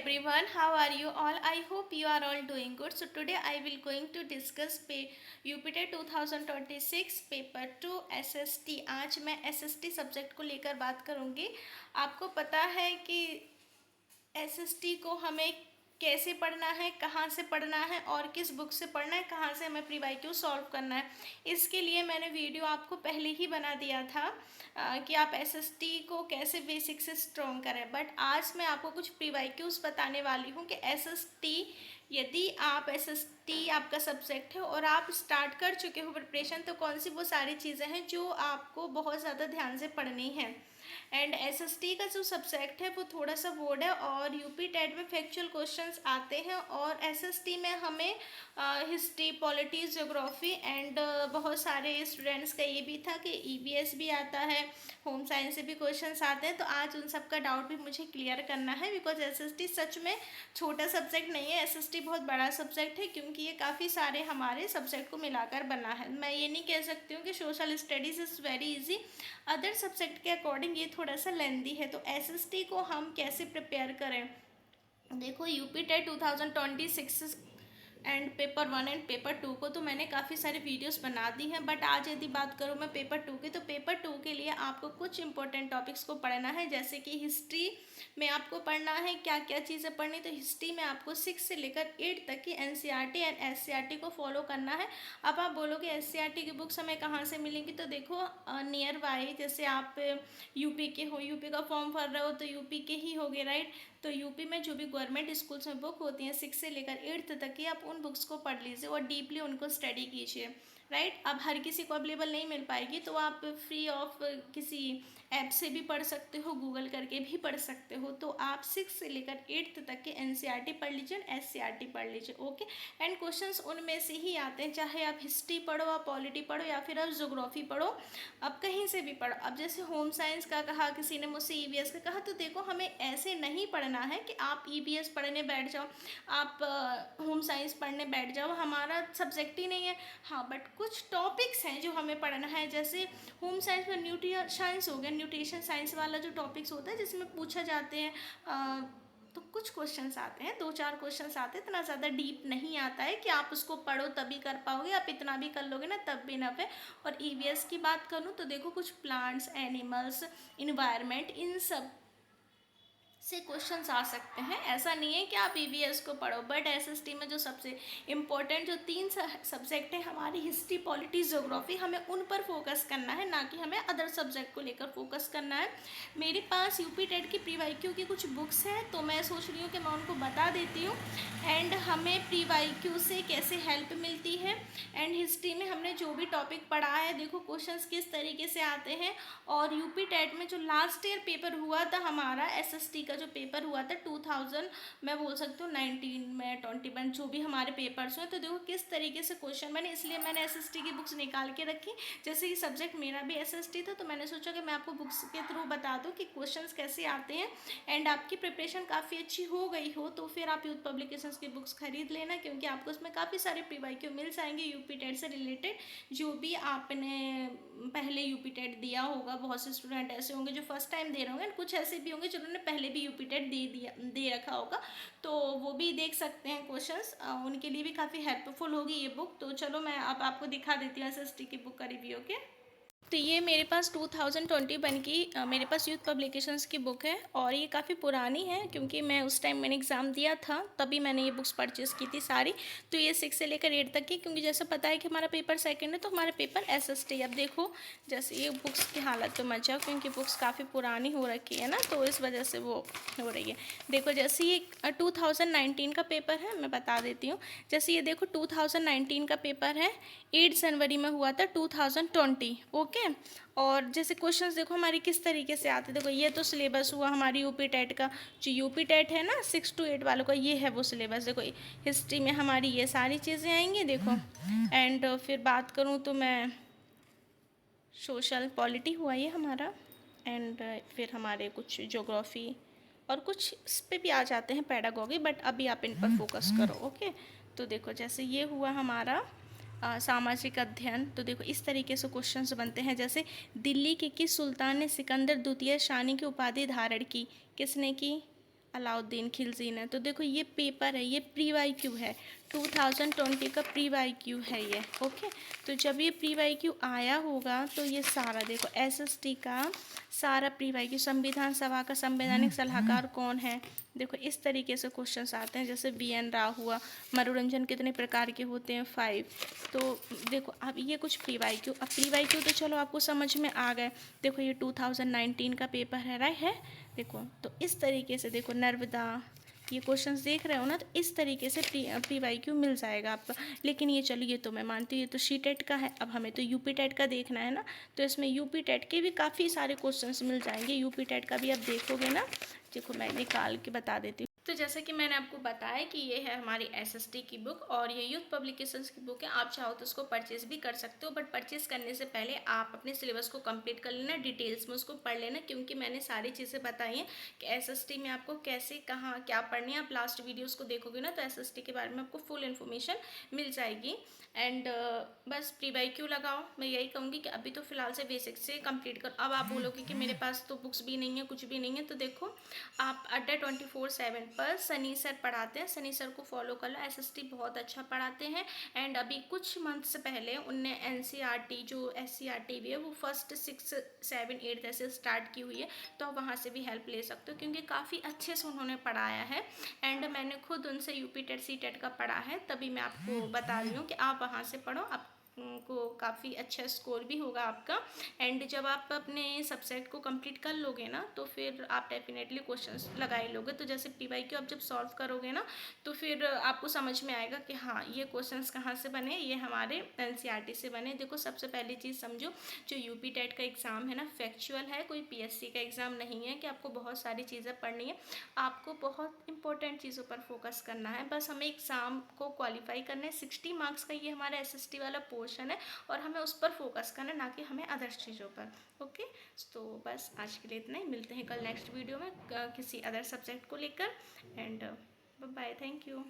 everyone, how are you all? I hope you are all doing good. So today I will going to discuss UPTET 2026 paper 2 SST। आज मैं SST subject को लेकर बात करूँगी। आपको पता है कि SST को हमें कैसे पढ़ना है, कहाँ से पढ़ना है और किस बुक से पढ़ना है, कहाँ से हमें प्रीवाईक्यू सॉल्व करना है। इसके लिए मैंने वीडियो आपको पहले ही बना दिया था कि आप SST को कैसे बेसिक से स्ट्रॉन्ग करें। बट आज मैं आपको कुछ प्रीवाईक्यूज बताने वाली हूँ कि SST, यदि आप SST आपका सब्जेक्ट है और आप स्टार्ट कर चुके हो प्रिपरेशन, तो कौन सी वो सारी चीज़ें हैं जो आपको बहुत ज़्यादा ध्यान से पढ़नी है। एंड SST का जो सब्जेक्ट है वो थोड़ा सा बोर्ड है और UPTET में फैक्चुअल क्वेश्चंस आते हैं। और SST में हमें हिस्ट्री, पॉलिटिक्स, ज्योग्राफी एंड बहुत सारे स्टूडेंट्स का ये भी था कि EVS भी आता है, होम साइंस से भी क्वेश्चंस आते हैं। तो आज उन सब का डाउट भी मुझे क्लियर करना है, बिकॉज SST सच में छोटा सब्जेक्ट नहीं है। SST बहुत बड़ा सब्जेक्ट है क्योंकि ये काफ़ी सारे हमारे सब्जेक्ट को मिलाकर बना है। मैं ये नहीं कह सकती हूँ कि social studies is very easy, other subject के अकॉर्डिंग ये थोड़ा सा लेंदी है। तो SST को हम कैसे प्रिपेयर करें, देखो UPTET 2026 and paper 1 and paper 2 को तो मैंने काफ़ी सारे वीडियोस बना दी हैं। बट आज यदि बात करूँ मैं पेपर 2 की, तो पेपर 2 के लिए आपको कुछ इंपॉर्टेंट टॉपिक्स को पढ़ना है। जैसे कि हिस्ट्री में आपको पढ़ना है क्या क्या चीज़ें पढ़नी। तो हिस्ट्री में आपको 6 से लेकर 8 तक की NCERT एंड SCERT को फॉलो करना है। अब आप बोलोगे SCERT की बुक्स हमें कहाँ से मिलेंगी, तो देखो नियर बाई, जैसे आप यूपी के हो, यूपी का फॉर्म भर रहे हो तो यूपी के ही होगे, राइट। तो यूपी में जो भी गवर्नमेंट स्कूल्स में बुक होती हैं 6 से लेकर 8 तक की, आप उन बुक्स को पढ़ लीजिए और डीपली उनको स्टडी कीजिए, राइट। अब हर किसी को अवेलेबल नहीं मिल पाएगी तो आप फ्री ऑफ किसी ऐप से भी पढ़ सकते हो, गूगल करके भी पढ़ सकते हो। तो आप 6 से लेकर 8 तक के NCERT पढ़ लीजिए, SCERT पढ़ लीजिए, ओके। एंड क्वेश्चंस उनमें से ही आते हैं, चाहे आप हिस्ट्री पढ़ो, आप पॉलिटी पढ़ो या फिर आप ज्योग्राफी पढ़ो, आप कहीं से भी पढ़ो। अब जैसे होम साइंस का कहा किसी ने मुझसे, EVS का कहा, तो देखो हमें ऐसे नहीं पढ़ना है कि आप EVS पढ़ने बैठ जाओ, आप होम साइंस पढ़ने बैठ जाओ, हमारा सब्जेक्ट ही नहीं है। हाँ, बट कुछ टॉपिक्स हैं जो हमें पढ़ना है। जैसे होम साइंस में न्यूट्रिशन साइंस हो गया, न्यूट्रिशन साइंस वाला जो टॉपिक्स होता है जिसमें पूछा जाते हैं तो कुछ क्वेश्चंस आते हैं, 2-4 क्वेश्चंस आते हैं, इतना ज़्यादा डीप नहीं आता है कि आप उसको पढ़ो तभी कर पाओगे। आप इतना भी कर लोगे ना तब भी इनफ है। और EVS की बात करूँ तो देखो कुछ प्लांट्स, एनिमल्स, इन्वायरमेंट, इन सब से क्वेश्चंस आ सकते हैं। ऐसा नहीं है कि आप EVS को पढ़ो। बट SST में जो सबसे इम्पोर्टेंट जो 3 सब्जेक्ट हैं हमारी, हिस्ट्री, पॉलिटी, ज्योग्राफी, हमें उन पर फोकस करना है, ना कि हमें अदर सब्जेक्ट को लेकर फोकस करना है। मेरे पास UPTET की प्रीवाईक्यू की कुछ बुक्स हैं तो मैं सोच रही हूँ कि मैं उनको बता देती हूँ एंड हमें प्रीवाईक्यू से कैसे हेल्प मिलती है। एंड हिस्ट्री में हमने जो भी टॉपिक पढ़ा है, देखो क्वेश्चंस किस तरीके से आते हैं। और UPTET में जो लास्ट ईयर पेपर हुआ था हमारा, SST का जो पेपर हुआ था 2000, मैं बोल सकती हूँ 19 में 21, जो भी हमारे पेपर्स हुए, तो देखो किस तरीके से क्वेश्चन बने। इसलिए मैंने SST की बुक्स निकाल के रखी। जैसे कि सब्जेक्ट मेरा भी SST था तो मैंने सोचा कि मैं आपको बुक्स के थ्रू बता दूँ कि क्वेश्चंस कैसे आते हैं। एंड आपकी प्रिपरेशन काफ़ी अच्छी हो गई हो तो फिर आप यूथ पब्लिकेशंस की बुक्स खरीद लेना, क्योंकि आपको उसमें काफ़ी सारे प्रीवाईक्यू मिल जाएंगे UPTET से रिलेटेड, जो भी आपने पहले UPTET दिया होगा। बहुत से स्टूडेंट ऐसे होंगे जो फर्स्ट टाइम दे रहे होंगे, कुछ ऐसे भी होंगे जिन्होंने पहले भी UPTET दे रखा होगा, तो वो भी देख सकते हैं क्वेश्चंस, उनके लिए भी काफ़ी हेल्पफुल होगी ये बुक। तो चलो मैं अब आपको दिखा देती हूँ SST की बुक का रिव्यू, ओके। तो ये मेरे पास 2021 की मेरे पास यूथ पब्लिकेशंस की बुक है और ये काफ़ी पुरानी है क्योंकि मैं उस टाइम मैंने एग्ज़ाम दिया था तभी मैंने ये बुक्स परचेज़ की थी सारी। तो ये 6 से लेकर 8 तक की, क्योंकि जैसे पता है कि हमारा पेपर सेकंड है तो हमारे पेपर SST। अब देखो जैसे ये बुक्स की हालत तो मत जाओ क्योंकि बुक्स काफ़ी पुरानी हो रखी है ना, तो इस वजह से वो हो रही है। देखो जैसे ये 2019 का पेपर है, मैं बता देती हूँ। जैसे ये देखो 2019 का पेपर है, 8 जनवरी में हुआ था 2020, ओके। और जैसे क्वेश्चंस देखो हमारी किस तरीके से आते हैं। देखो ये तो सिलेबस हुआ हमारी UPTET का, जो UPTET है ना 6 to 8 वालों का, ये है वो सिलेबस। देखो हिस्ट्री में हमारी ये सारी चीज़ें आएंगी, देखो। एंड फिर बात करूँ तो मैं सोशल पॉलिटी हुआ ये हमारा, एंड फिर हमारे कुछ ज्योग्राफी और कुछ इस पे भी आ जाते हैं पेडागॉगी, बट अभी आप इन पर फोकस करो, ओके। तो देखो जैसे ये हुआ हमारा सामाजिक अध्ययन। तो देखो इस तरीके से क्वेश्चंस बनते हैं। जैसे दिल्ली के किस सुल्तान ने सिकंदर द्वितीय शाही की उपाधि धारण की, किसने की, अलाउद्दीन खिलजी ने। तो देखो ये पेपर है, ये प्री वाई क्यू है, 2020 का प्री वाई क्यू है ये। ओके, तो जब ये प्री वाई क्यू आया होगा तो ये सारा देखो एसएसटी का सारा प्री वाई क्यू, संविधान सभा का संवैधानिक सलाहकार कौन है, देखो इस तरीके से क्वेश्चंस आते हैं। जैसे वीएन राव हुआ, मनोरंजन कितने प्रकार के होते हैं, 5। तो देखो अब ये कुछ प्री वाई क्यू, अब प्री वाई क्यू तो चलो आपको समझ में आ गए। देखो ये 2019 का पेपर है, राइट है। देखो तो इस तरीके से देखो नर्मदा, ये क्वेश्चंस देख रहे हो ना, तो इस तरीके से प्री वाई क्यू मिल जाएगा आपका। लेकिन ये चलो ये तो मैं मानती हूँ ये तो सी टेट का है, अब हमें तो यूपी टेट का देखना है ना, तो इसमें यूपी टेट के भी काफ़ी सारे क्वेश्चंस मिल जाएंगे। यूपी टेट का भी आप देखोगे ना, देखो मैं निकाल के बता देती हूँ। तो जैसे कि मैंने आपको बताया कि ये है हमारी एसएसटी की बुक और ये यूथ पब्लिकेशंस की बुक है। आप चाहो तो उसको परचेज भी कर सकते हो, बट परचेज करने से पहले आप अपने सिलेबस को कंप्लीट कर लेना, डिटेल्स में उसको पढ़ लेना, क्योंकि मैंने सारी चीज़ें बताई हैं कि एसएसटी में आपको कैसे कहाँ क्या पढ़नी है। आप लास्ट वीडियोज़ को देखोगे ना तो एसएसटी के बारे में आपको फुल इन्फॉर्मेशन मिल जाएगी। एंड बस प्री वाई क्यू लगाओ, मैं यही कहूँगी कि अभी तो फिलहाल से बेसिक से कंप्लीट करो। अब आप बोलोगे कि मेरे पास तो बुक्स भी नहीं है, कुछ भी नहीं है, तो देखो आप अड्डा 24/7 पर सनी सर पढ़ाते हैं, सनी सर को फॉलो कर लो। एसएसटी बहुत अच्छा पढ़ाते हैं। एंड अभी कुछ मंथ से पहले उनने एनसीईआरटी जो एससीईआरटी भी है वो फर्स्ट 6, 7, 8 ऐसे स्टार्ट की हुई है, तो आप वहाँ से भी हेल्प ले सकते हो, क्योंकि काफ़ी अच्छे से उन्होंने पढ़ाया है। एंड मैंने खुद उनसे यूपी टेट सी टेट का पढ़ा है, तभी मैं आपको बता रही हूँ कि आप वहाँ से पढ़ो, आप को काफ़ी अच्छा स्कोर भी होगा आपका। एंड जब आप अपने सब्जेक्ट को कंप्लीट कर लोगे ना तो फिर आप डेफिनेटली क्वेश्चंस लगा ही लोगे। तो जैसे पीवाई क्यू आप जब सॉल्व करोगे ना तो फिर आपको समझ में आएगा कि हाँ ये क्वेश्चंस कहाँ से बने, ये हमारे एनसीईआरटी से बने। देखो सबसे पहली चीज़ समझो, जो यूपी टेट का एग्ज़ाम है ना फैक्चुअल है, कोई पीएससी का एग्ज़ाम नहीं है कि आपको बहुत सारी चीज़ें पढ़नी है। आपको बहुत इंपॉर्टेंट चीज़ों पर फोकस करना है, बस हमें एग्ज़ाम को क्वालिफाई करना है। 60 मार्क्स का ये हमारा एसएसटी वाला पोर्शन है और हमें उस पर फोकस करना है, ना कि हमें अदर चीज़ों पर। ओके, तो बस आज के लिए इतना ही, मिलते हैं कल नेक्स्ट वीडियो में किसी अदर सब्जेक्ट को लेकर। And bye, thank you.